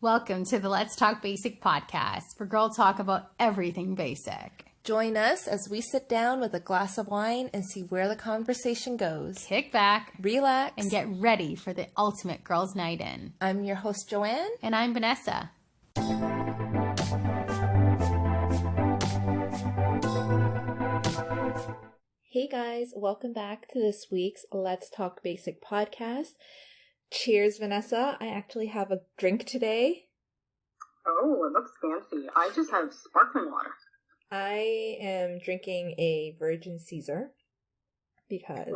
Welcome to the Let's Talk Basic podcast, where girls talk about everything basic. Join us as we sit down with a glass of wine and see where the conversation goes. Kick back, relax, and get ready for the ultimate girls' night in. I'm your host, Joanne. And I'm Vanessa. Hey guys, welcome back to this week's Let's Talk Basic podcast. Cheers, Vanessa. I actually have a drink today. Oh, it looks fancy. I just have sparkling water. I am drinking a Virgin Caesar because...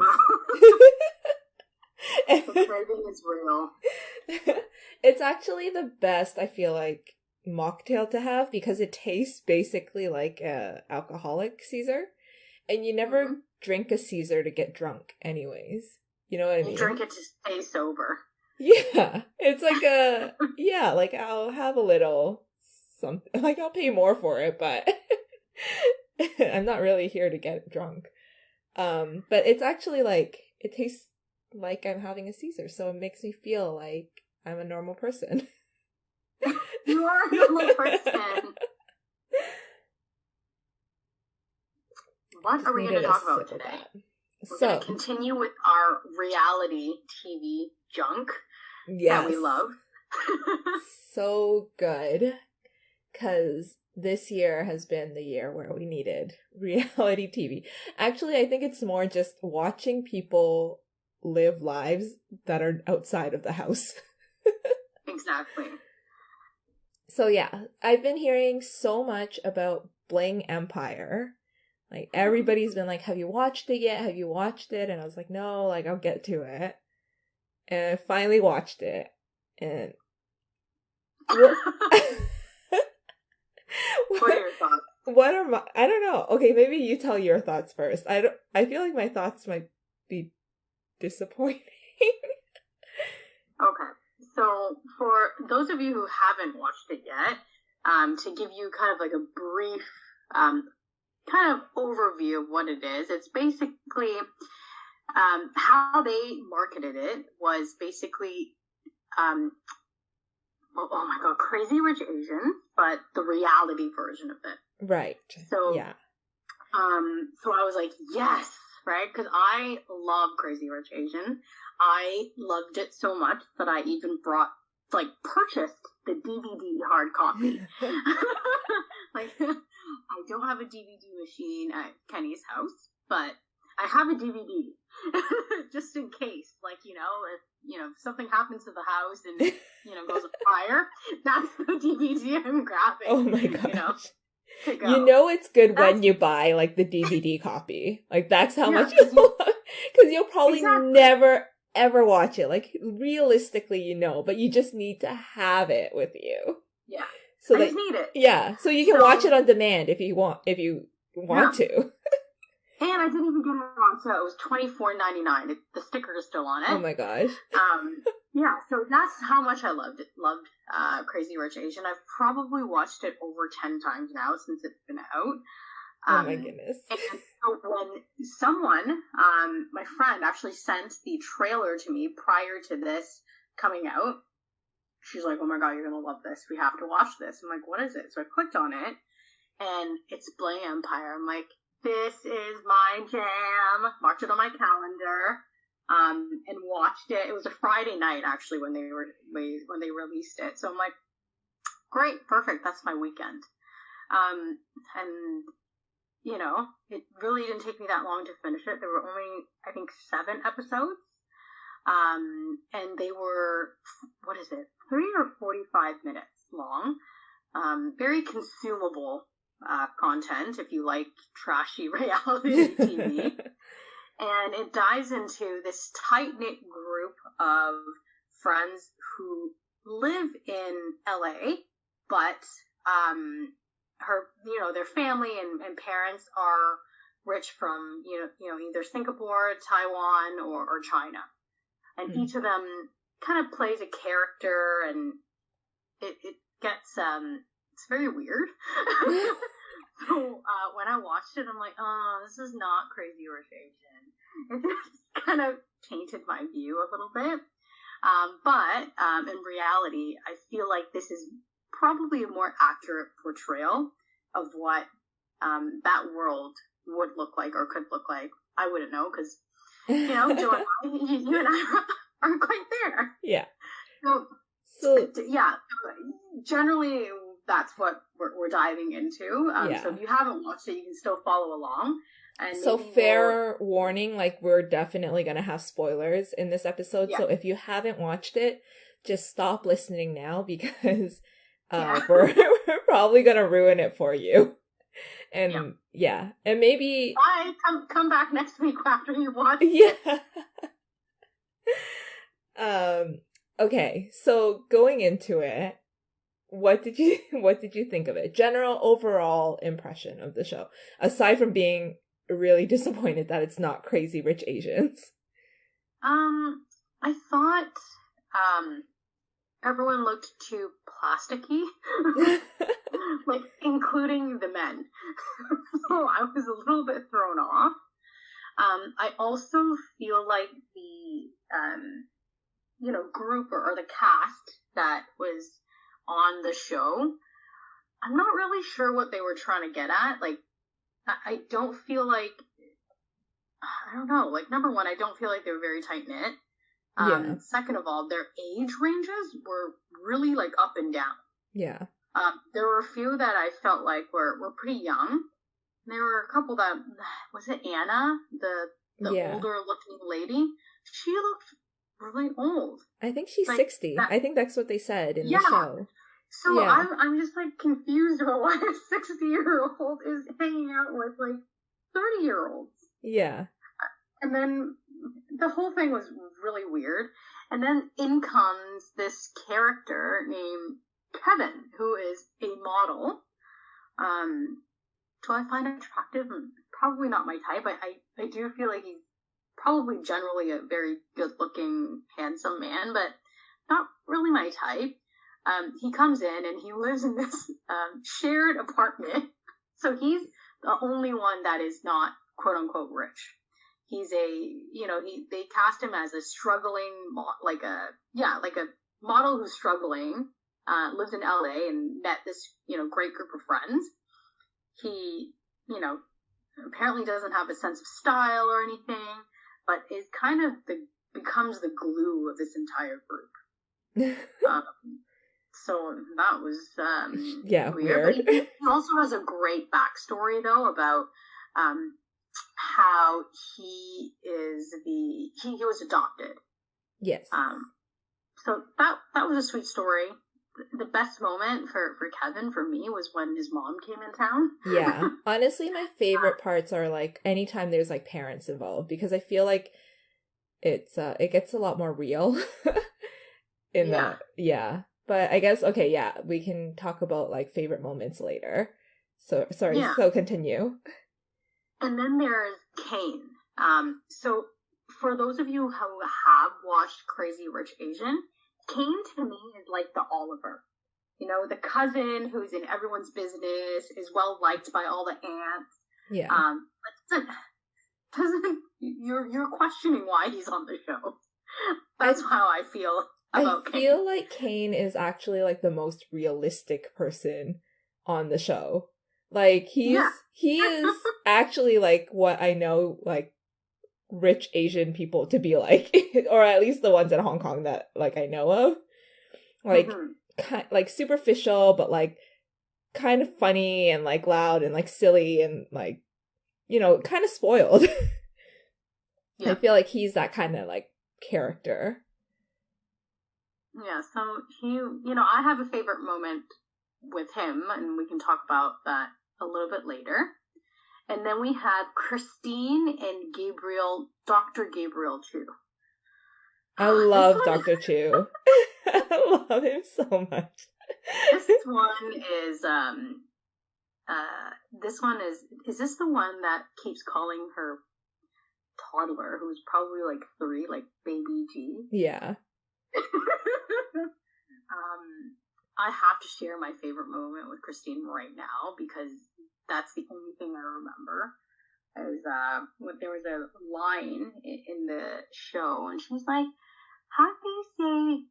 The craving is real. It's actually the best, I feel like, mocktail to have because it tastes basically like a alcoholic Caesar. And you never drink a Caesar to get drunk anyways. You know what I mean? You drink it to stay sober. Yeah. It's like like I'll have a little something. Like I'll pay more for it, but I'm not really here to get drunk. But it's actually like, it tastes like I'm having a Caesar, so it makes me feel like I'm a normal person. You are a normal person. What are we going to talk about today? We're going to continue with our reality TV junk that we love. So good. Because this year has been the year where we needed reality TV. Actually, I think it's more just watching people live lives that are outside of the house. Exactly. So yeah, I've been hearing so much about Bling Empire. Like, everybody's been like, have you watched it yet? Have you watched it? And I was like, no, like, I'll get to it. And I finally watched it. And... What are your thoughts? What are my... I don't know. Okay, maybe you tell your thoughts first. I feel like my thoughts might be disappointing. Okay. So, for those of you who haven't watched it yet, to give you kind of like a brief... kind of overview of what it is. It's basically how they marketed it was basically oh my god, Crazy Rich Asians, but the reality version of it. Right. So yeah. So I was like, yes, right? Because I love Crazy Rich Asian. I loved it so much that I even purchased the DVD hard copy. Like, I don't have a DVD machine at Kenny's house, but I have a DVD just in case. Like, if something happens to the house and it, goes on fire, that's the DVD I'm grabbing. Oh my gosh. To go. You know it's good when you buy, like, the DVD copy. Like, that's how much you love it. Because you'll probably never, ever watch it. Like, realistically, but you just need to have it with you. Yeah. So I just need it. Yeah, so you can watch it on demand if you want to. And I didn't even get it on sale. It was $24.99. The sticker is still on it. Oh my gosh. Yeah, so that's how much I loved Crazy Rich Asian. I've probably watched it over 10 times now since it's been out. Oh my goodness. And so when someone, my friend, actually sent the trailer to me prior to this coming out, she's like, oh my god, you're going to love this. We have to watch this. I'm like, what is it? So I clicked on it, and it's Bling Empire. I'm like, this is my jam. Marked it on my calendar, and watched it. It was a Friday night, actually, when they released it. So I'm like, great, perfect. That's my weekend. And, it really didn't take me that long to finish it. There were only, I think, 7 episodes. And they were, 30 or 45 minutes long. Very consumable content if you like trashy reality TV. And it dives into this tight-knit group of friends who live in LA, but their family and parents are rich from either Singapore, Taiwan, or China. And each of them kind of plays a character, and it gets, it's very weird. So, when I watched it, I'm like, oh, this is not Crazy Rich Asian. It just kind of tainted my view a little bit. But in reality, I feel like this is probably a more accurate portrayal of what that world would look like or could look like. I wouldn't know because, Joe and I, you and I aren't quite there. Yeah. So yeah, generally that's what we're diving into. So if you haven't watched it, you can still follow along. And so fair warning, like we're definitely going to have spoilers in this episode. Yeah. So if you haven't watched it, just stop listening now because we're probably going to ruin it for you. And and maybe come back next week after you watch it. Okay, so going into it, what did you think of it? General overall impression of the show, aside from being really disappointed that it's not Crazy Rich Asians. I thought everyone looked too plasticky, like including the men. So I was a little bit thrown off. I also feel like the group or the cast that was on the show, I'm not really sure what they were trying to get at. Like, I don't feel like, I don't know, like, number one, I don't feel like they were very tight-knit. Second of all, their age ranges were really, like, up and down. Yeah. There were a few that I felt like were pretty young. There were a couple that, was it Anna, the older-looking lady? She looked really old. I think she's 60. I think that's what they said in the show. So I'm just like confused about why a 60-year-old is hanging out with like 30-year-olds. Yeah. And then the whole thing was really weird. And then in comes this character named Kevin, who is a model. Do I find him attractive? Probably not my type. I do feel like he's probably generally a very good-looking, handsome man, but not really my type. He comes in and he lives in this shared apartment. So he's the only one that is not quote-unquote rich. He's they cast him as a struggling, like a model who's struggling, lives in LA and met this, great group of friends. He, apparently doesn't have a sense of style or anything, but is kind of becomes the glue of this entire group. So that was weird. But he also has a great backstory though about how he was adopted. Yes. So that was a sweet story. The best moment for Kevin for me was when his mom came in town. Yeah. Honestly, my favorite parts are like anytime there's like parents involved because I feel like it gets a lot more real But I guess we can talk about like favorite moments later. So so continue. And then there's Kane. So for those of you who have watched Crazy Rich Asian, Kane to me is like the Oliver. The cousin who's in everyone's business, is well liked by all the aunts. Yeah. But doesn't you're questioning why he's on the show. That's how I feel about Kane. I feel like Kane is actually like the most realistic person on the show. Like he is actually like what I know like rich Asian people to be like, or at least the ones in Hong Kong that like I know of. Like like superficial, but like kind of funny and like loud and like silly and like kind of spoiled. Yeah. I feel like he's that kind of like character. Yeah, so he, I have a favorite moment with him, and we can talk about that a little bit later. And then we have Christine and Gabriel, Dr. Gabriel Chu. I love Dr. Chu. I love him so much. This one is this the one that keeps calling her toddler, who's probably like 3, like baby G? Yeah. I have to share my favorite moment with Christine right now because that's the only thing I remember. Is when there was a line in the show and she's like, how do they say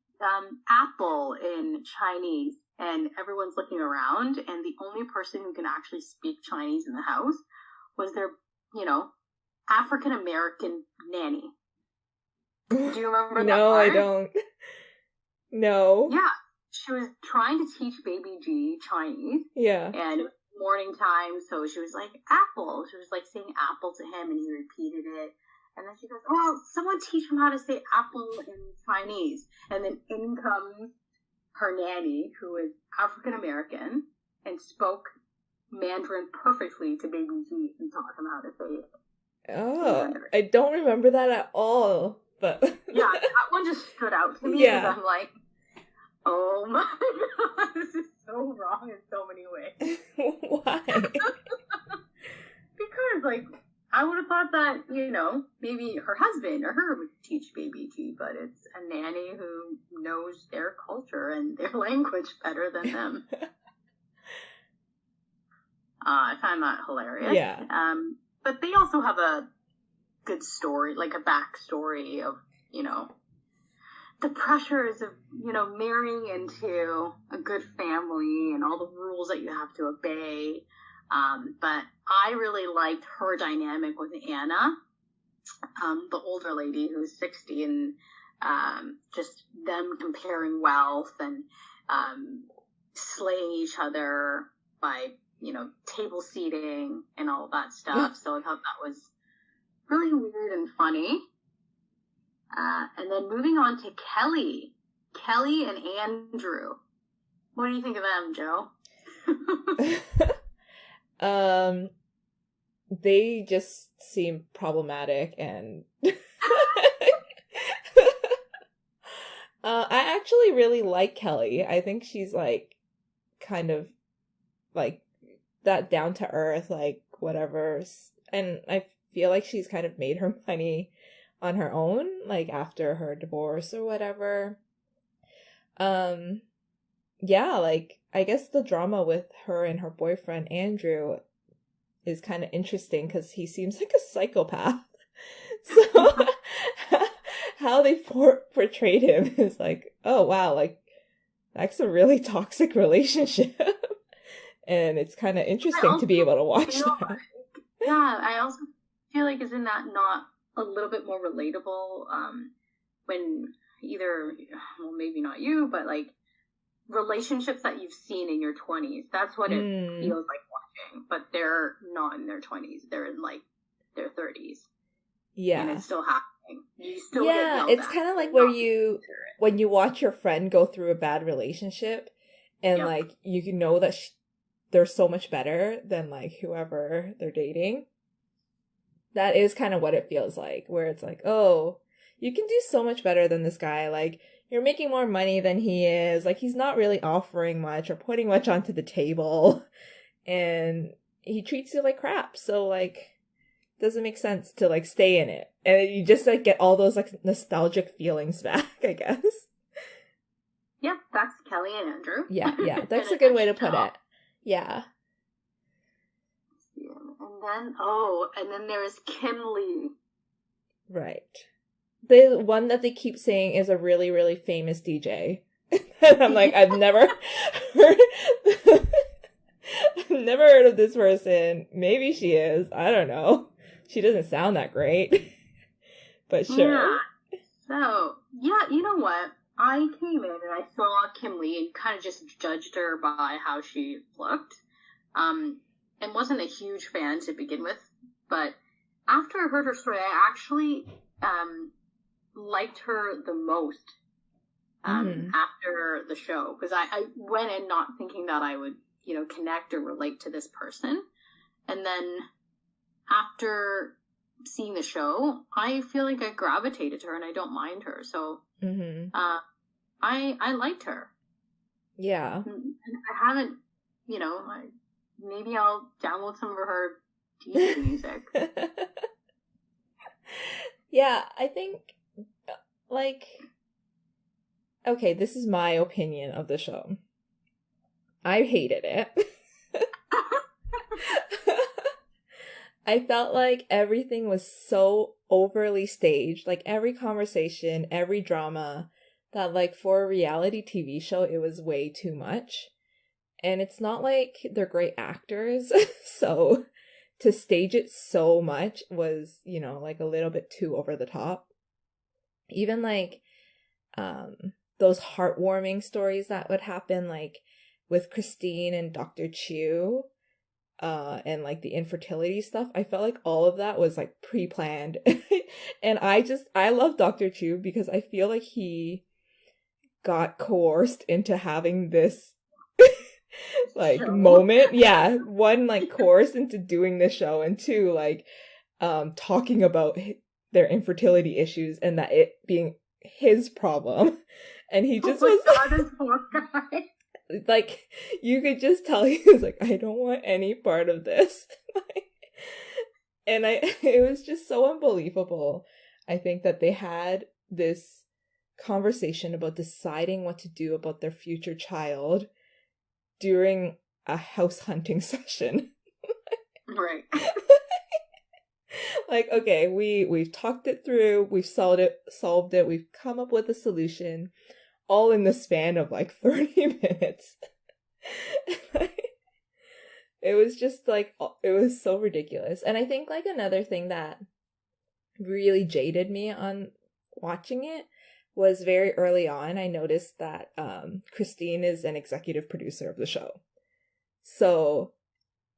apple in Chinese? And everyone's looking around, and the only person who can actually speak Chinese in the house was their, African American nanny. Do you remember that No, part? I don't. No. Yeah, she was trying to teach baby G Chinese, Yeah. and it was morning time, so she was like, apple. She was like saying apple to him, and he repeated it. And then she goes, well, someone teach him how to say apple in Chinese. And then in comes her nanny, who is African American, and spoke Mandarin perfectly to baby G and taught him how to say it. Oh, I don't remember that at all. But yeah, that one just stood out to me because I'm like, oh my god, this is so wrong in so many ways. Why? Because, like, I would have thought that, maybe her husband or her would teach baby G, but it's a nanny who knows their culture and their language better than them. I find that hilarious. Yeah. But they also have a good story, like a backstory of, the pressures of, marrying into a good family and all the rules that you have to obey. But I really liked her dynamic with Anna, the older lady who's 60, and just them comparing wealth and slaying each other by, table seating and all that stuff. So I thought that was really weird and funny. And then moving on to Kelly and Andrew. What do you think of them, Joe? They just seem problematic, and I actually really like Kelly. I think she's like kind of like that down to earth, like whatever, and I feel like she's kind of made her money on her own, like after her divorce or whatever. Yeah, like I guess the drama with her and her boyfriend Andrew is kind of interesting because he seems like a psychopath. So how they portrayed him is like, oh wow, like that's a really toxic relationship. And it's kind of interesting to be able to watch that. Yeah, I also feel like isn't that not a little bit more relatable when either, well, maybe not you, but like relationships that you've seen in your 20s. That's what it feels like watching. But they're not in their 20s. They're in like their 30s. Yeah. And it's still happening. You still yeah, it's kind of like where when you watch your friend go through a bad relationship and like you know that they're so much better than like whoever they're dating. That is kind of what it feels like, where it's like, oh, you can do so much better than this guy. Like, you're making more money than he is. Like, he's not really offering much or putting much onto the table. And he treats you like crap. So, like, doesn't make sense to, like, stay in it. And you just, like, get all those, like, nostalgic feelings back, I guess. Yep, that's Kelly and Andrew. Yeah. That's a good way to put it. Yeah. And then there's Kim Lee. Right. The one that they keep saying is a really, really famous DJ. And I'm like, I've never heard of this person. Maybe she is. I don't know. She doesn't sound that great. But sure. Yeah. So, yeah, you know what? I came in and I saw Kim Lee and kind of just judged her by how she looked. And wasn't a huge fan to begin with, but after I heard her story, I actually liked her the most after the show, because I went in not thinking that I would, connect or relate to this person, and then after seeing the show, I feel like I gravitated to her and I don't mind her, so I liked her. Yeah. And I haven't, maybe I'll download some of her DJ music. Yeah, I think, like, okay, this is my opinion of the show. I hated it. I felt like everything was so overly staged. Like every conversation, every drama, that like for a reality TV show, it was way too much. And it's not like they're great actors, so to stage it so much was, you know, like a little bit too over the top. Even like those heartwarming stories that would happen, like with Christine and Dr. Chu, and like the infertility stuff, I felt like all of that was like pre-planned. And I love Dr. Chu because I feel like he got coerced into having this like Show. moment. Yeah, one, like coerced into doing this show, and two, like talking about their infertility issues and that it being his problem. And he just was God, this poor guy. like, you could just tell he was like, I don't want any part of this. And it was just so unbelievable. I think that they had this conversation about deciding what to do about their future child during a house hunting session. Right. Like, okay, we've talked it through, we've solved it, we've come up with a solution, all in the span of like 30 minutes. It was just like, it was so ridiculous. And I think like another thing that really jaded me on watching it was very early on, I noticed that Christine is an executive producer of the show. So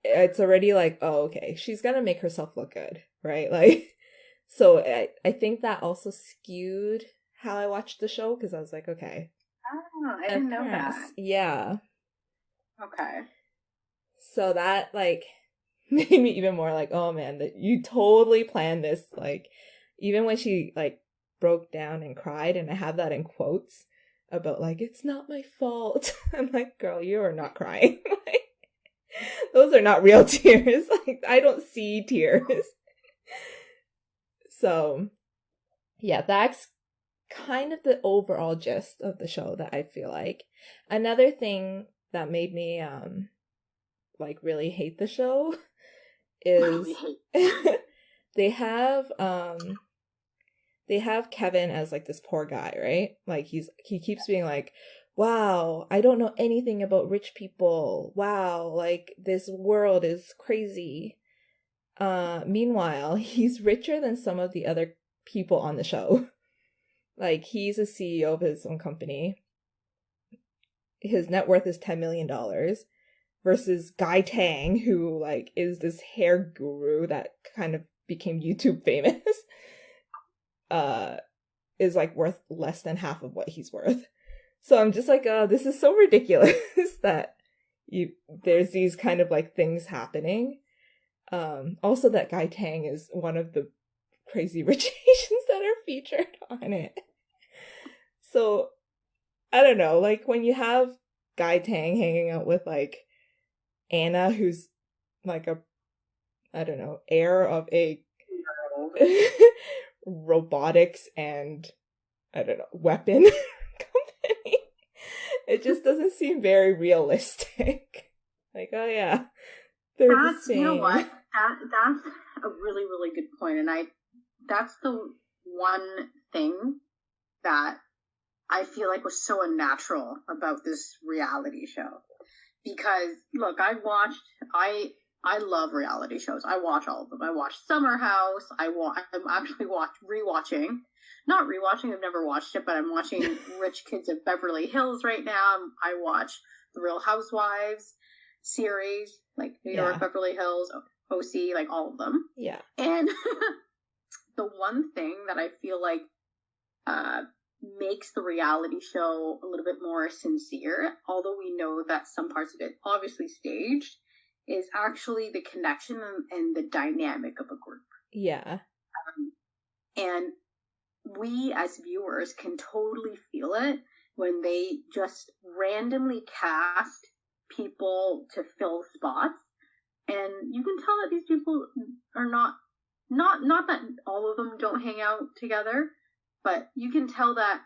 it's already like, oh, okay, she's gonna make herself look good, right? Like, so I think that also skewed how I watched the show, because I was like, okay. Oh, I didn't know that. Yeah. Okay. So that like made me even more like, oh man, that you totally planned this. Like, even when she like broke down and cried, and I have that in quotes about like, it's not my fault. I'm like, girl, you are not crying. Like, those are not real tears. Like, I don't see tears. So yeah, that's kind of the overall gist of the show that I feel like. Another thing that made me like really hate the show is they have Kevin as like this poor guy, right? Like he keeps being like, wow, I don't know anything about rich people. Wow, like this world is crazy. Meanwhile, he's richer than some of the other people on the show. Like, he's a CEO of his own company. His net worth is $10 million versus Guy Tang, who like is this hair guru that kind of became YouTube famous. Is like worth less than half of what he's worth. So I'm just like, oh, this is so ridiculous that there's these kind of like things happening. Also that Guy Tang is one of the crazy rich Asians that are featured on it. So I don't know, like when you have Guy Tang hanging out with like Anna, who's like a, I don't know, heir of a robotics and, I don't know, weapon company. It just doesn't seem very realistic. Like, oh yeah, they're the same. You know what? That's a really, really good point. And that's the one thing that I feel like was so unnatural about this reality show. Because, look, I love reality shows. I watch all of them. I watch Summer House. I'm actually rewatching. Not rewatching, I've never watched it, but I'm watching Rich Kids of Beverly Hills right now. I watch The Real Housewives series, like New York, Beverly Hills, OC, like all of them. Yeah. And the one thing that I feel like makes the reality show a little bit more sincere, although we know that some parts of it obviously staged, is actually the connection and the dynamic of a group. Yeah. And we as viewers can totally feel it when they just randomly cast people to fill spots. And you can tell that these people are not that all of them don't hang out together, but you can tell that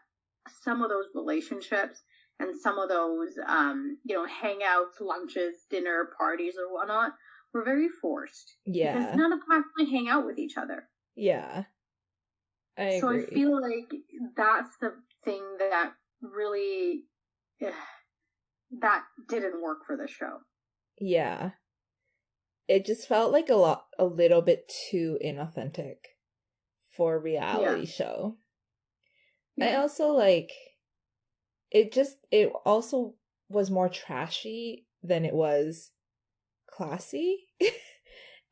some of those relationships and some of those, hangouts, lunches, dinner, parties, or whatnot were very forced. Yeah. Because none of them actually hang out with each other. Yeah. I So I agree. feel like that's the thing that really that didn't work for the show. Yeah. It just felt like a little bit too inauthentic for a Yeah. reality show. I Yeah. also it also was more trashy than it was classy.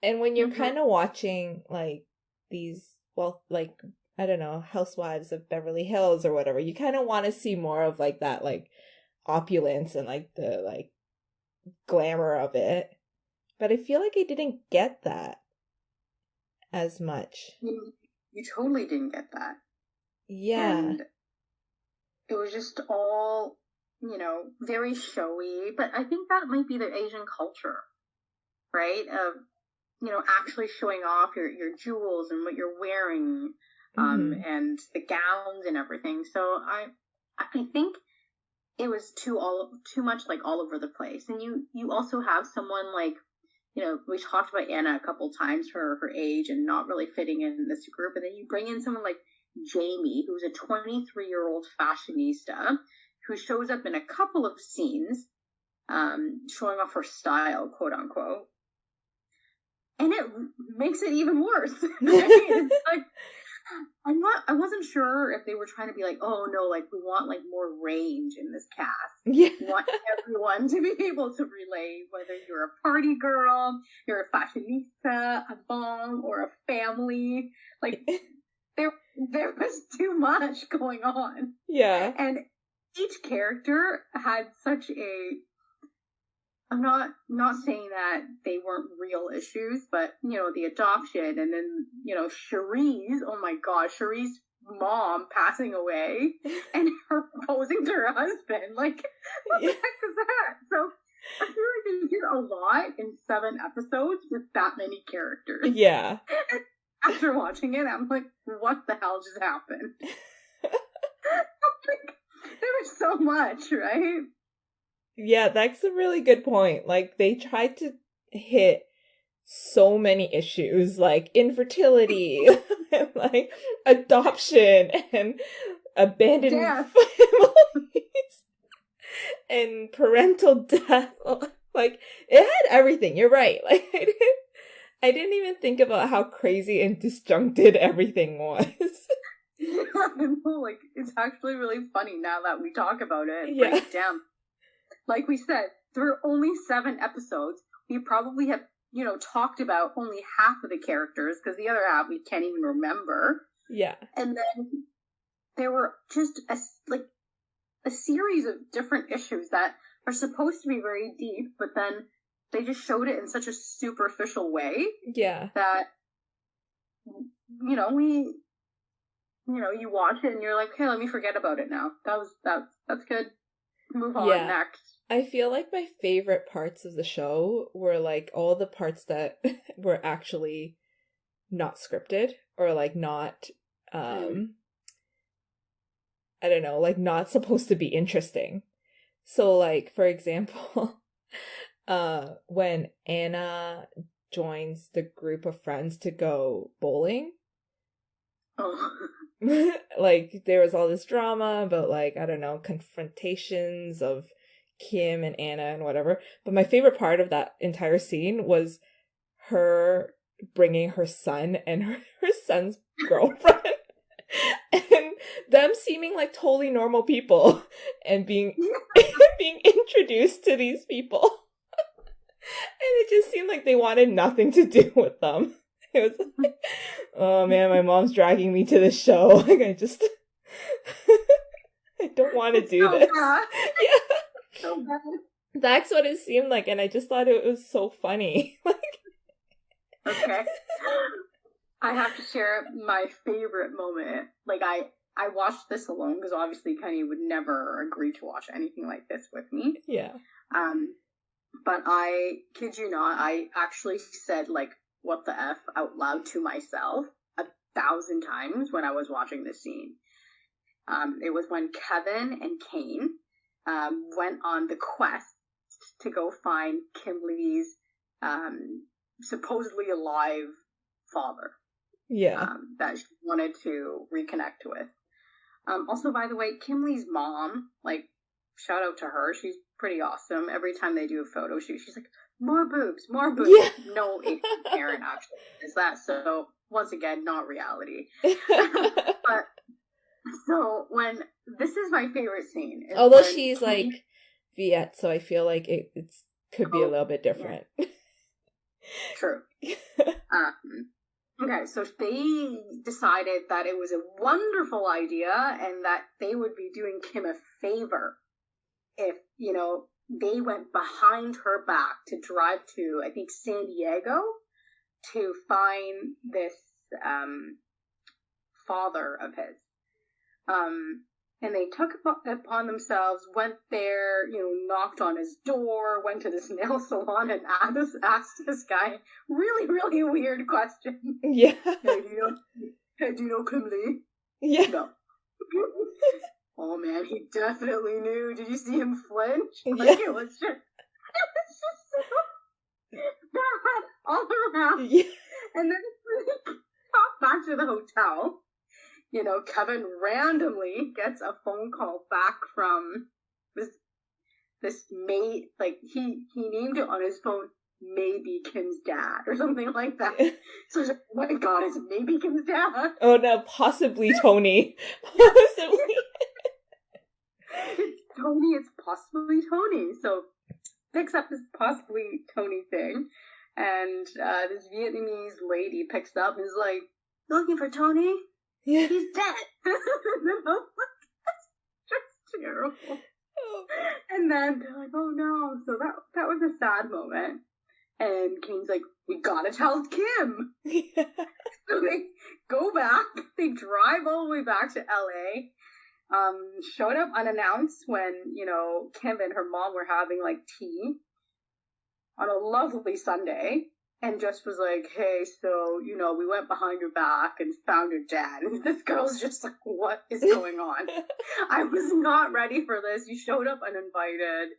And when you're Mm-hmm. kind of watching like these, well, like, I don't know, Housewives of Beverly Hills or whatever, you kind of want to see more of like that, like opulence and like the like glamour of it. But I feel like I didn't get that as much. You totally didn't get that. Yeah. And it was just all, very showy. But I think that might be the Asian culture, right? Of, actually showing off your jewels and what you're wearing, Hmm. and the gowns and everything. So I think it was too much like all over the place. And you also have someone like, we talked about Anna a couple times for her age and not really fitting in this group. And then you bring in someone like Jamie, who's a 23-year-old fashionista who shows up in a couple of scenes, showing off her style, quote unquote. And it makes it even worse. Right? It's like, I wasn't sure if they were trying to be like, oh no, like we want like more range in this cast. Yeah. We want everyone to be able to relate, whether you're a party girl, you're a fashionista, a mom, or a family. Like there was too much going on. Yeah. And each character had such a, I'm not saying that they weren't real issues, but the adoption, and then Cherie's, oh my god, Cherie's mom passing away and her proposing to her husband. Like, what the heck is that? So I feel like they did a lot in 7 episodes with that many characters. Yeah. And after watching it, I'm like, what the hell just happened? Like, there was so much, right? Yeah, that's a really good point. Like, they tried to hit so many issues, like infertility, and like adoption, and abandoned Death. families, and parental death. Like, it had everything. You're right. Like, I didn't even think about how crazy and disjuncted everything was. Yeah, I know, like, it's actually really funny now that we talk about it and Yeah. break it down. Like we said, there were only 7 episodes. We probably have, talked about only half of the characters, because the other half we can't even remember. Yeah. And then there were just a series of different issues that are supposed to be very deep, but then they just showed it in such a superficial way Yeah. that, you watch it and you're like, hey, let me forget about it now. That's good. Move on, Yeah. next. I feel like my favorite parts of the show were like all the parts that were actually not scripted, or like not I don't know, like not supposed to be interesting. So like, for example, when Anna joins the group of friends to go bowling, Oh. like there was all this drama about like, I don't know, confrontations of Kim and Anna and whatever. But my favorite part of that entire scene was her bringing her son and her son's girlfriend and them seeming like totally normal people and being being introduced to these people. And it just seemed like they wanted nothing to do with them. It was like, oh man, my mom's dragging me to this show. Like, I don't want to do so this. Bad. Yeah. So bad. That's what it seemed like, and I just thought it was so funny. Okay. I have to share my favorite moment. Like, I watched this alone because obviously Kenny would never agree to watch anything like this with me. Yeah. But I kid you not, I actually said like what the F out loud to myself 1,000 times when I was watching this scene. It was when Kevin and Kane went on the quest to go find Kimberly's supposedly alive father. Yeah. that she wanted to reconnect with. Also, by the way, Kim Lee's mom, like, shout out to her. She's pretty awesome. Every time they do a photo shoot, she's like, more boobs, more boobs. Yeah. No Asian parent actually is that. So, once again, not reality. But, so, when, this is my favorite scene. Although she's, like, Viet, so I feel like it's could be a little bit different. Yeah. True. Okay, so they decided that it was a wonderful idea and that they would be doing Kim a favor if, you know, they went behind her back to drive to, I think, San Diego to find this father of his. And they took it upon themselves, went there, you know, knocked on his door, went to this nail salon and asked this guy really, really weird questions. Yeah. Hey, do you know Kim Lee? Yeah. No. Oh man, he definitely knew. Did you see him flinch? Yeah. It was just so bad all around. Yeah. And then we got back to the hotel. You know, Kevin randomly gets a phone call back from this mate, like he named it on his phone maybe Kim's dad or something like that. So he's like, oh my god, it's maybe Kim's dad. Oh no, possibly Tony. Possibly. It's Tony, it's possibly Tony. So picks up this possibly Tony thing, and this Vietnamese lady picks up and is like, looking for Tony? Yeah. He's dead. That's just terrible. Oh. And then they're like, oh no. So that was a sad moment. And Kane's like, we gotta tell Kim. Yeah. So they go back. They drive all the way back to LA. Showed up unannounced when, you know, Kim and her mom were having like tea on a lovely Sunday. And just was like, hey, so, you know, we went behind your back and found your dad. And this girl's just like, what is going on? I was not ready for this. You showed up uninvited.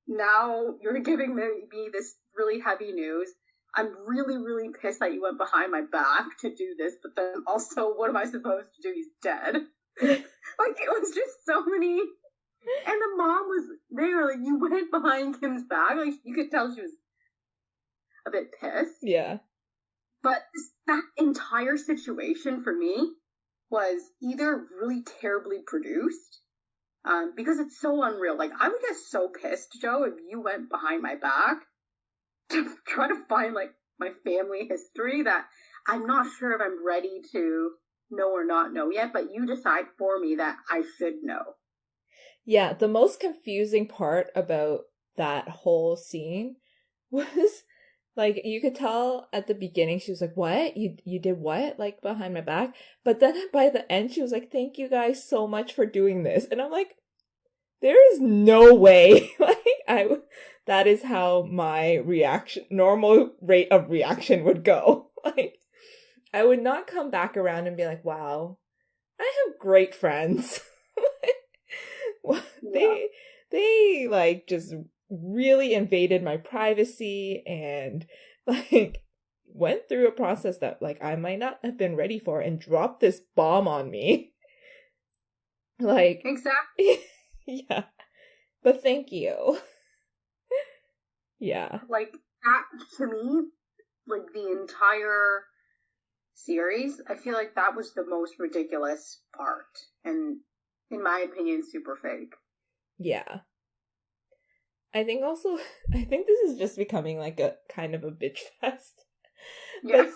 Now you're giving me this really heavy news. I'm really, really pissed that you went behind my back to do this. But then also, what am I supposed to do? He's dead. Like, it was just so many. And the mom was there. Like, you went behind Kim's back. Like, you could tell she was a bit pissed. Yeah. But that entire situation for me was either really terribly produced, because it's so unreal. Like, I would get so pissed, Joe, if you went behind my back to try to find, like, my family history that I'm not sure if I'm ready to know or not know yet, but you decide for me that I should know. Yeah, the most confusing part about that whole scene was, like, you could tell at the beginning, she was like, what? You did what? Like, behind my back? But then by the end, she was like, thank you guys so much for doing this. And I'm like, there is no way. Like, that is how my normal rate of reaction would go. Like, I would not come back around and be like, wow, I have great friends. They like, just really invaded my privacy and, like, went through a process that, like, I might not have been ready for and dropped this bomb on me. Like, exactly. Yeah. But thank you. Yeah. Like, that, to me, like, the entire series, I feel like that was the most ridiculous part. And, in my opinion, super fake. Yeah. I think this is just becoming like a kind of a bitch fest. Yeah.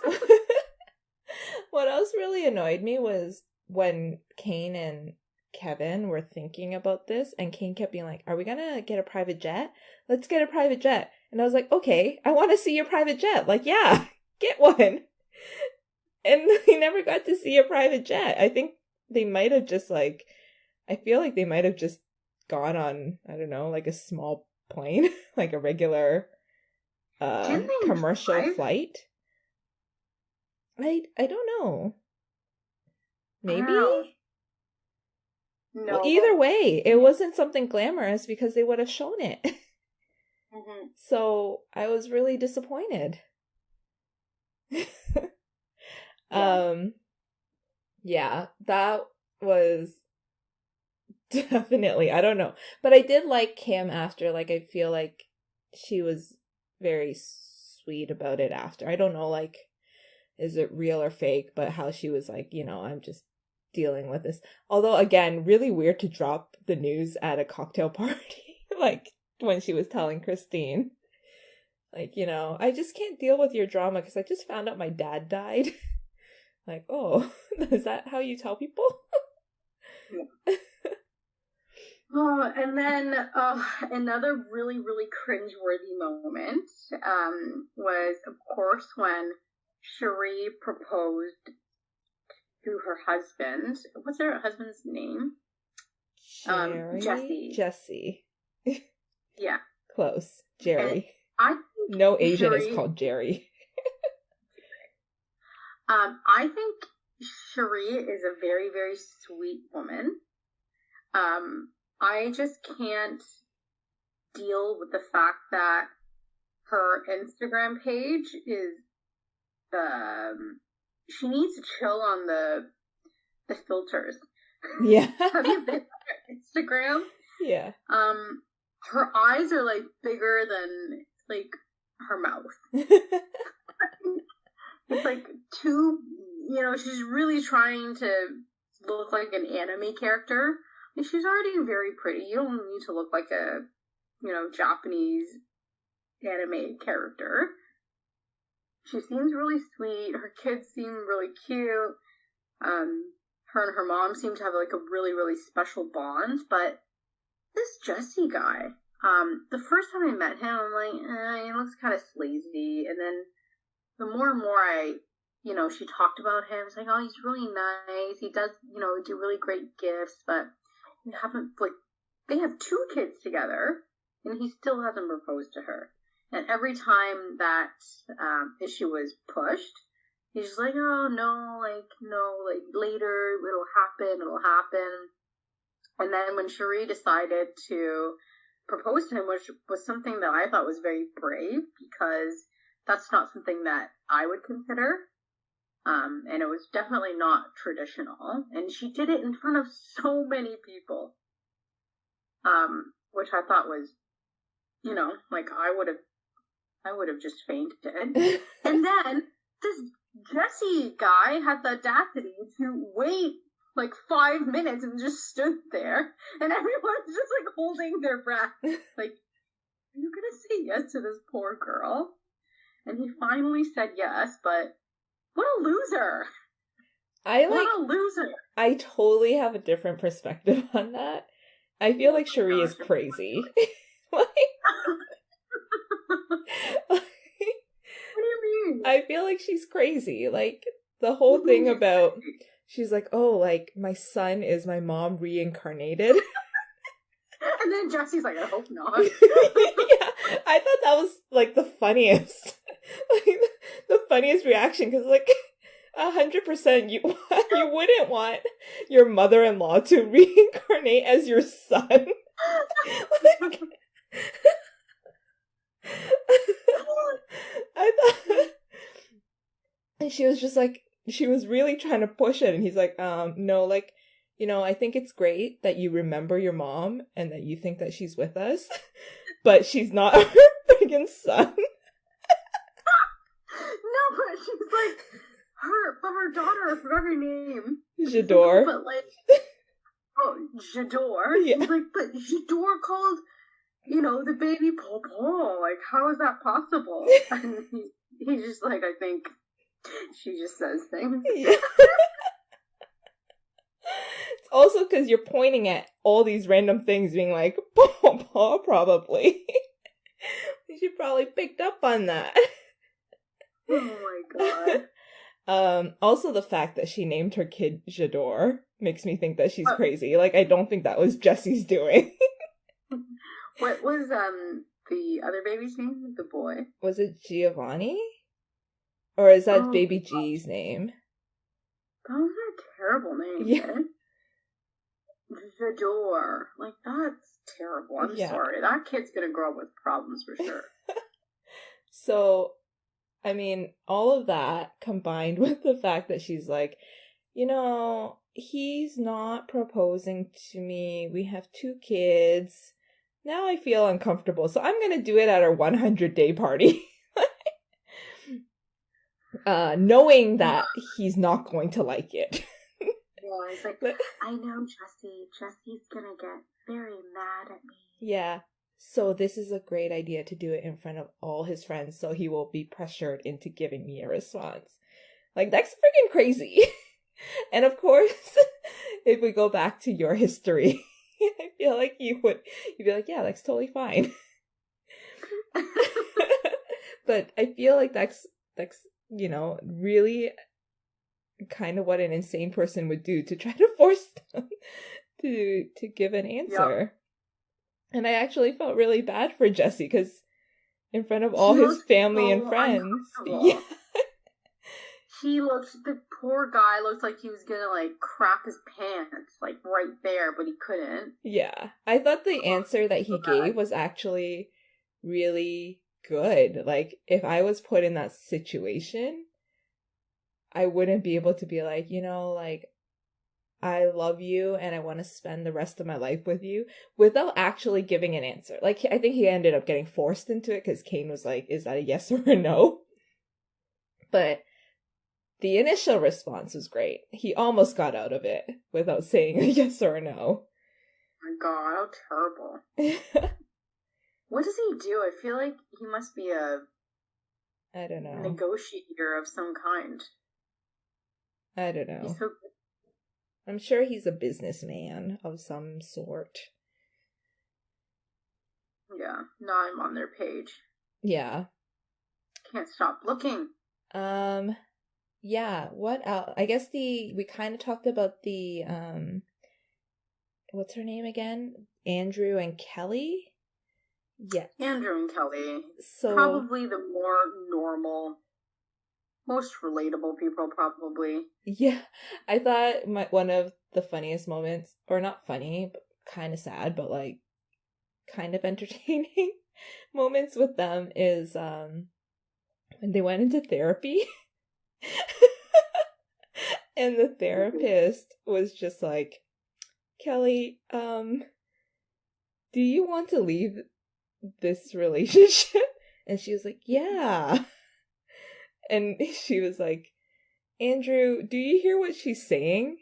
What else really annoyed me was when Kane and Kevin were thinking about this, and Kane kept being like, are we gonna get a private jet? Let's get a private jet. And I was like, okay, I want to see your private jet. Like, yeah, get one. And we never got to see a private jet. I think they might have just, like, I feel like they might have just gone on, I don't know, like a small plane, like a regular commercial flight. I don't know. Maybe? No. Well, either way, it wasn't something glamorous because they would have shown it. Mm-hmm. So I was really disappointed. Yeah, that was definitely, I don't know. But I did like Kim after. Like, I feel like she was very sweet about it after. I don't know, like, is it real or fake, but how she was like, I'm just dealing with this. Although, again, really weird to drop the news at a cocktail party, like when she was telling Christine, like, I just can't deal with your drama because I just found out my dad died. Like, oh, is that how you tell people? Yeah. Oh, and then another really, really cringeworthy moment was, of course, when Cherie proposed to her husband. What's her husband's name? Jesse. Jesse. Yeah. Close. Jerry. And I think no Asian Cherie, is called Jerry. I think Cherie is a very, very sweet woman. I just can't deal with the fact that her Instagram page is she needs to chill on the filters. Yeah. Have you been on her Instagram? Yeah. Her eyes are like bigger than like her mouth. It's like too, she's really trying to look like an anime character. And she's already very pretty. You don't need to look like a, Japanese anime character. She seems really sweet. Her kids seem really cute. Her and her mom seem to have like a really, really special bond. But this Jesse guy, the first time I met him, I'm like, he looks kind of sleazy. And then the more and more she talked about him, it's like, oh, he's really nice. He does, do really great gifts, but you haven't, like, they have 2 kids together, and he still hasn't proposed to her. And every time that issue was pushed, he's just like, oh, no, later, it'll happen. And then when Cherie decided to propose to him, which was something that I thought was very brave, because that's not something that I would consider. And it was definitely not traditional. And she did it in front of so many people. Which I thought was, like I would have just fainted. And then this Jesse guy had the audacity to wait like 5 minutes and just stood there. And everyone's just like holding their breath. Like, are you gonna say yes to this poor girl? And he finally said yes, but what a loser. What a loser. I totally have a different perspective on that. I feel like Cherie is crazy. What do you mean? I feel like she's crazy. Like, the whole thing about, she's like, oh, like, my son is my mom reincarnated. And then Jesse's like, I hope not. Yeah, I thought that was, like, the funniest. Like, the funniest reaction, because, like, 100% you wouldn't want your mother-in-law to reincarnate as your son. Like, I thought, and she was just like, she was really trying to push it, and he's like, no, like, I think it's great that you remember your mom and that you think that she's with us, but she's not our friggin' son. No, but she's like, her daughter, I forgot her name. Jador. But like, Jador. Yeah. She's like, but Jador called, the baby Paw. Like, how is that possible? And he's just like, I think she just says things. Yeah. It's also because you're pointing at all these random things being like, Paw probably. She probably picked up on that. Oh my god. Also the fact that she named her kid Jador makes me think that she's crazy. Like, I don't think that was Jesse's doing. What was the other baby's name? The boy? Was it Giovanni? Or is that baby G's name? Those are terrible names. Yeah. Jador. Like, that's terrible. I'm sorry. That kid's gonna grow up with problems for sure. So, I mean, all of that combined with the fact that she's like, he's not proposing to me. We have 2 kids. Now I feel uncomfortable, so I'm gonna do it at our 100-day party. Knowing that he's not going to like it. Yeah, it's like, I know Jesse's gonna get very mad at me. Yeah. So this is a great idea to do it in front of all his friends so he will be pressured into giving me a response. Like, that's freaking crazy. And of course, if we go back to your history, I feel like you'd be like, yeah, that's totally fine. But I feel like that's really kind of what an insane person would do to try to force them to give an answer. Yep. And I actually felt really bad for Jesse because in front of all his family and friends, yeah. The poor guy looked like he was gonna like crap his pants like right there, but he couldn't. Yeah, I thought the answer that he gave was actually really good. Like, if I was put in that situation, I wouldn't be able to be like, like, I love you and I want to spend the rest of my life with you without actually giving an answer. Like, I think he ended up getting forced into it because Kane was like, is that a yes or a no? But the initial response was great. He almost got out of it without saying a yes or a no. Oh my god, how terrible. What does he do? I feel like he must be I don't know. Negotiator of some kind. I don't know. He's so... I'm sure he's a businessman of some sort. Yeah, now I'm on their page. Yeah. Can't stop looking. Yeah, what else? I guess we kind of talked about the, what's her name again? Andrew and Kelly? Yes. Andrew and Kelly. So probably the more normal, most relatable people, probably. Yeah, I thought one of the funniest moments, or not funny, but kind of sad, but like kind of entertaining moments with them is when they went into therapy. And the therapist was just like, Kelly, do you want to leave this relationship? And she was like, yeah. And she was like, Andrew, do you hear what she's saying?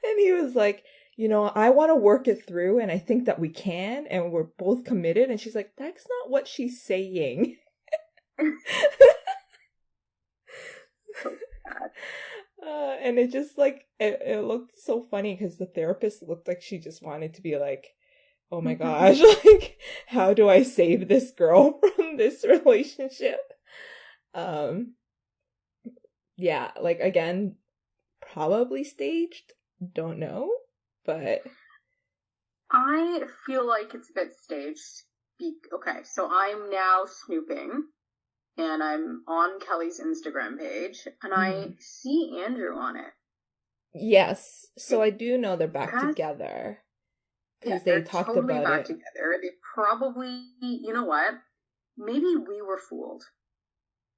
And he was like, I want to work it through and I think that we can and we're both committed. And she's like, that's not what she's saying. And it just like, it looked so funny because the therapist looked like she just wanted to be like, oh my gosh, like, how do I save this girl from this relationship? Yeah, like, again, probably staged, don't know, but I feel like it's a bit staged. Okay, so I'm now snooping, and I'm on Kelly's Instagram page, and I see Andrew on it. Yes, so I do know they're back together. Because they talked totally about back it. Together. They probably, you know what? Maybe we were fooled.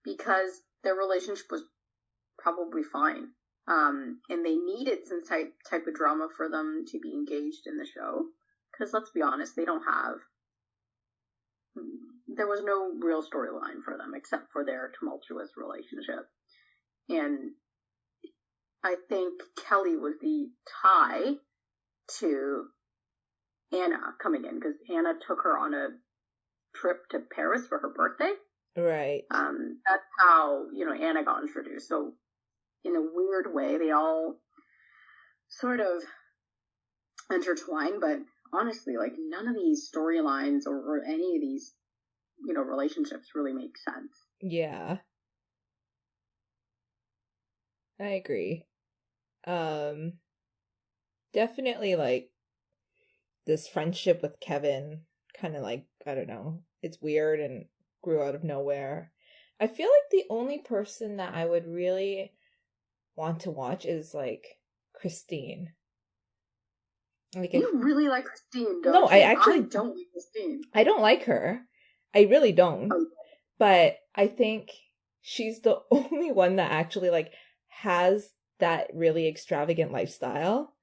Because their relationship was probably fine. And they needed some type of drama for them to be engaged in the show. Because let's be honest, they don't have... There was no real storyline for them except for their tumultuous relationship. And I think Kelly was the tie to Anna coming in, because Anna took her on a trip to Paris for her birthday. Right. That's how, Anna got introduced. So, in a weird way, they all sort of intertwine, but honestly, like, none of these storylines or any of these, relationships really make sense. Yeah. I agree. Definitely, like, this friendship with Kevin kind of like, I don't know, it's weird and grew out of nowhere. I feel like the only person that I would really want to watch is like Christine. Like, you really like Christine, don't no, you? I actually don't like Christine. I don't like her. I really don't. Oh, But I think she's the only one that actually like has that really extravagant lifestyle.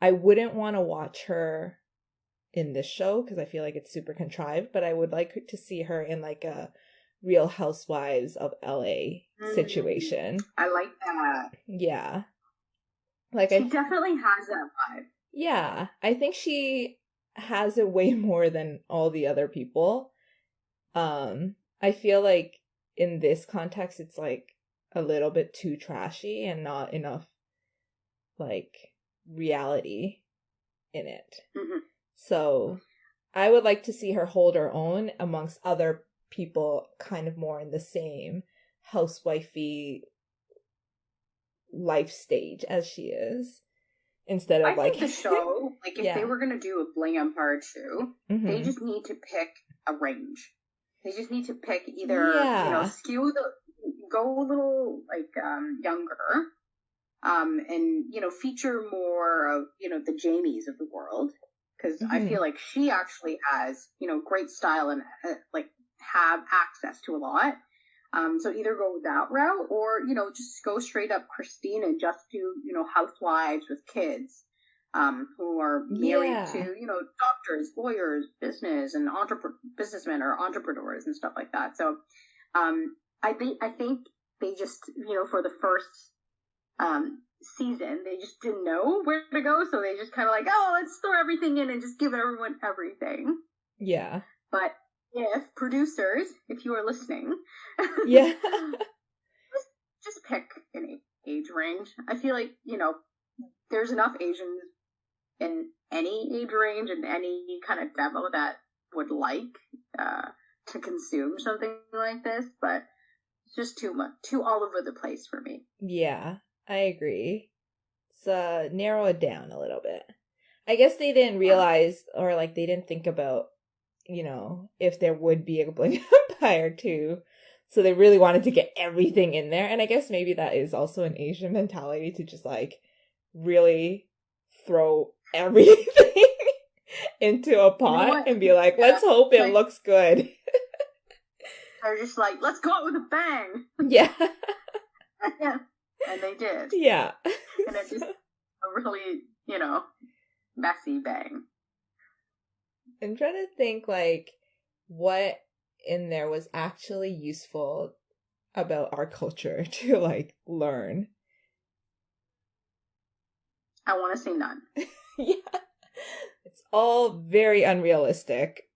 I wouldn't want to watch her in this show because I feel like it's super contrived, but I would like to see her in like a Real Housewives of LA situation. I like that. Yeah. Like She definitely has that vibe. yeah, I think she has it way more than all the other people. I feel like in this context it's like a little bit too trashy and not enough like reality in it. Mm-hmm. So I would like to see her hold her own amongst other people kind of more in the same housewifey life stage as she is. Instead of I like think the show, like if yeah. they were going to do a Bling Empire 2, Mhm. they just need to pick a range. They just need to pick either, Yeah. go a little like younger, and feature more of the Jamies of the world, because I feel like she actually has great style and like have access to a lot. So either go that route or just go straight up Christine and just do housewives with kids, who are married to doctors, lawyers, businessmen or entrepreneurs and stuff like that. So I think they just for the first season they just didn't know where to go, so they just kind of like, oh, let's throw everything in and just give everyone everything. Yeah. But if producers, if you are listening, yeah, just pick an age range. I feel like there's enough Asians in any age range and any kind of demo that would like to consume something like this, but it's just too much, too all over the place for me. Yeah, I agree. So narrow it down a little bit. I guess they didn't realize or like they didn't think about, if there would be a Bling Empire too. So they really wanted to get everything in there. And I guess maybe that is also an Asian mentality to just like really throw everything into a pot and be like, let's hope it looks good. They're just like, let's go out with a bang. Yeah. And they did. Yeah. And it's just a really, messy bang. I'm trying to think like what in there was actually useful about our culture to like learn. I want to say none. Yeah. It's all very unrealistic.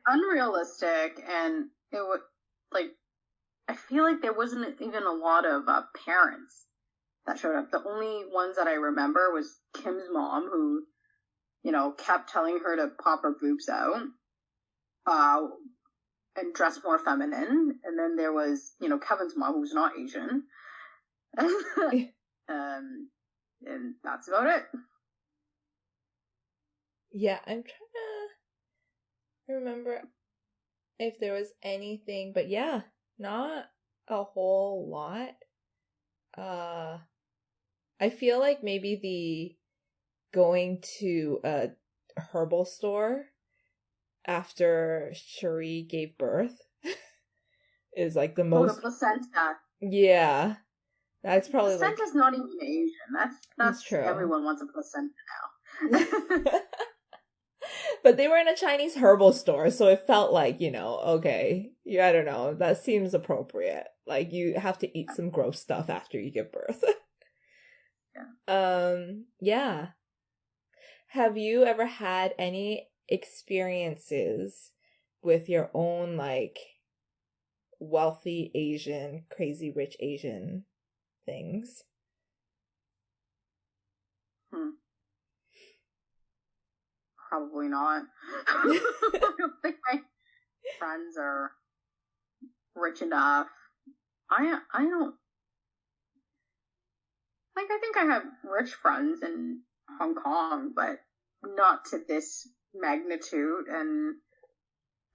Unrealistic, and it would like I feel like there wasn't even a lot of parents that showed up. The only ones that I remember was Kim's mom, who kept telling her to pop her boobs out and dress more feminine. And then there was Kevin's mom, who's not Asian. And that's about it. Yeah, I'm trying to remember if there was anything, but yeah, not a whole lot. I feel like maybe the going to a herbal store after Cherie gave birth is like the most. The placenta. Yeah, that's probably placenta's not even Asian. That's true. Everyone wants a placenta now. But they were in a Chinese herbal store, so it felt like, okay, I don't know, that seems appropriate. Like, you have to eat some gross stuff after you give birth. Yeah. Have you ever had any experiences with your own, like, wealthy Asian, crazy rich Asian things? Probably not. I don't think my friends are rich enough. I don't. Like, I think I have rich friends in Hong Kong, but not to this magnitude. And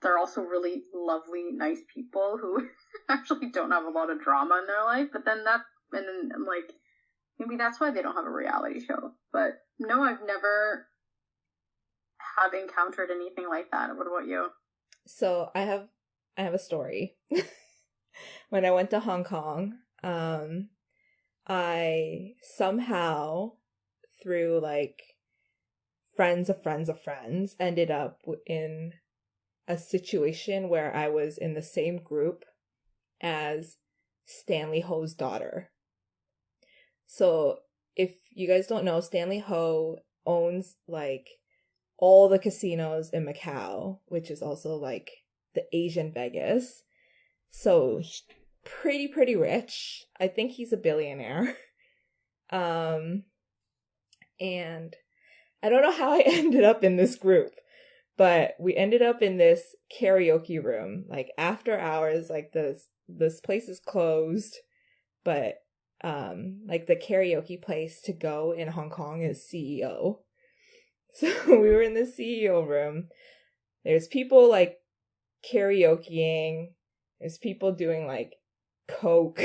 they're also really lovely, nice people who actually don't have a lot of drama in their life. But then I'm like, maybe that's why they don't have a reality show. But no, I've never have encountered anything like that. What about you? So I have a story. When I went to Hong Kong, I somehow, through like friends of friends of friends, ended up in a situation where I was in the same group as Stanley Ho's daughter. So if you guys don't know, Stanley Ho owns like all the casinos in Macau, which is also like the Asian Vegas. So he's pretty rich. I think he's a billionaire. And I don't know how I ended up in this group, but we ended up in this karaoke room, like after hours. Like this place is closed, but like the karaoke place to go in Hong Kong is CEO. So we were in the CEO room. There's people like karaokeing. There's people doing like coke.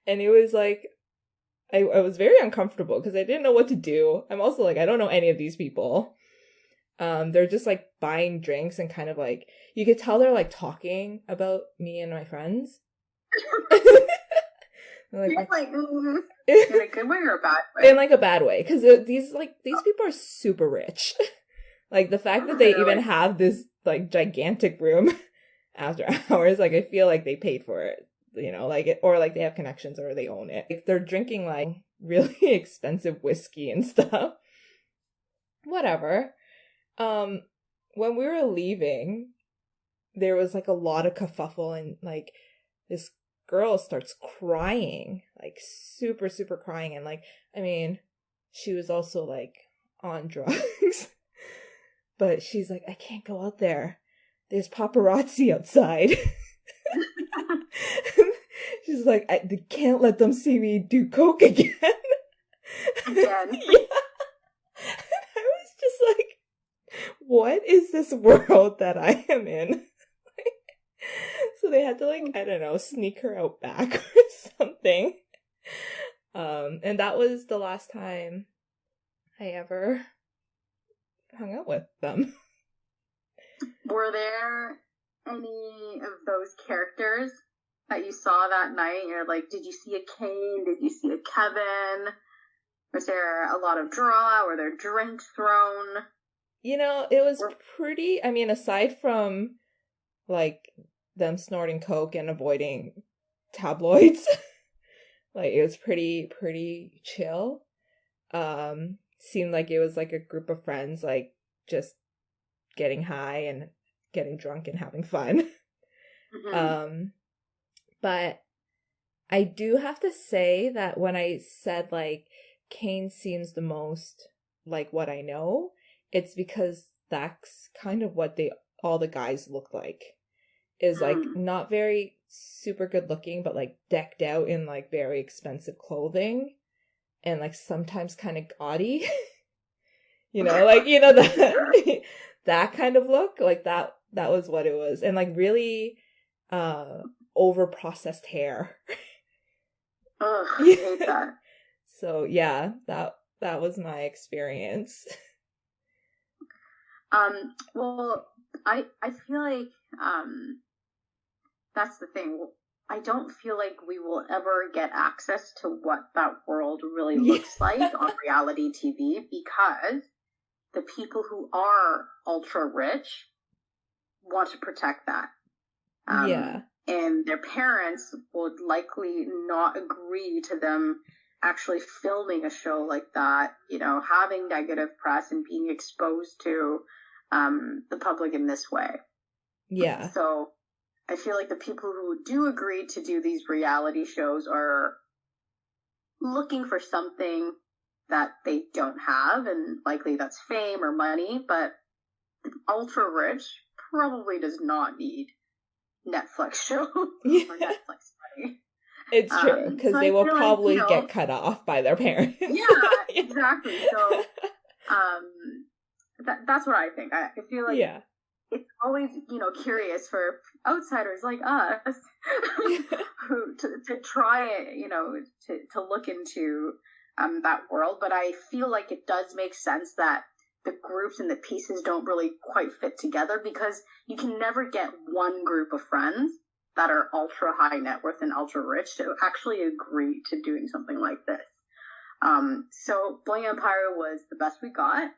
And it was like, I was very uncomfortable because I didn't know what to do. I'm also like, I don't know any of these people. They're just like buying drinks and kind of like, you could tell they're like talking about me and my friends. Like, in a good way or a bad way? In like a bad way, because these people are super rich. Like the fact that they even have this like gigantic room after hours, like I feel like they paid for it, you know, like it, or like they have connections or they own it. Like they're drinking like really expensive whiskey and stuff. Whatever. When we were leaving, there was like a lot of kerfuffle and like this girl starts crying, like super crying, and like, I mean, she was also like on drugs. But she's like, I can't go out there. There's paparazzi outside. She's like, they can't let them see me do coke again. Again. Yeah. And I was just like, what is this world that I am in? So they had to like, I don't know, sneak her out back or something. And that was the last time I ever hung out with them. Were there any of those characters that you saw that night? You're like, did you see a Kane? Did you see a Kevin? Was there a lot of draw? Were there drinks thrown? You know, it was pretty, I mean, aside from like them snorting coke and avoiding tabloids, like it was pretty chill. Seemed like it was like a group of friends, like just getting high and getting drunk and having fun. Mm-hmm. But I do have to say that when I said like Kane seems the most like what I know, it's because that's kind of what all the guys look like. Is like not very super good looking, but like decked out in like very expensive clothing and like sometimes kind of gaudy. You know, like, you know, that kind of look, like that was what it was. And like really over processed hair. Ugh, I hate that. So yeah, that was my experience. Well, I feel like that's the thing. I don't feel like we will ever get access to what that world really looks like on reality TV, because the people who are ultra rich want to protect that. And their parents would likely not agree to them actually filming a show like that, you know, having negative press and being exposed to the public in this way. Yeah. So I feel like the people who do agree to do these reality shows are looking for something that they don't have, and likely that's fame or money, but ultra rich probably does not need Netflix shows or Netflix money. It's true, because they will probably get cut off by their parents. Yeah, exactly. So that's what I think. I feel like it's always, you know, curious for outsiders like us who to try it, you know, to look into that world. But I feel like it does make sense that the groups and the pieces don't really quite fit together, because you can never get one group of friends that are ultra high net worth and ultra rich to actually agree to doing something like this. So Bling Empire was the best we got.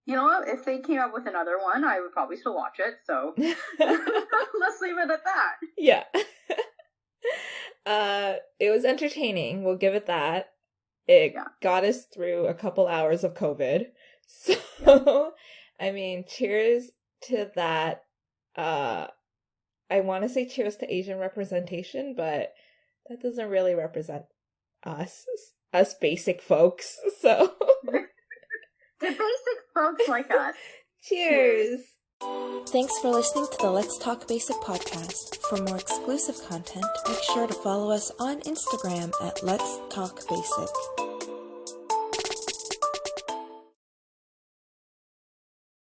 You know, if they came up with another one, I would probably still watch it. So let's leave it at that. Yeah. It was entertaining. We'll give it that. It got us through a couple hours of COVID. So, I mean, cheers to that. I want to say cheers to Asian representation, but that doesn't really represent us basic folks. So, the basic folks like us. Cheers. Thanks for listening to the Let's Talk Basic podcast. For more exclusive content, make sure to follow us on Instagram at Let's Talk Basic.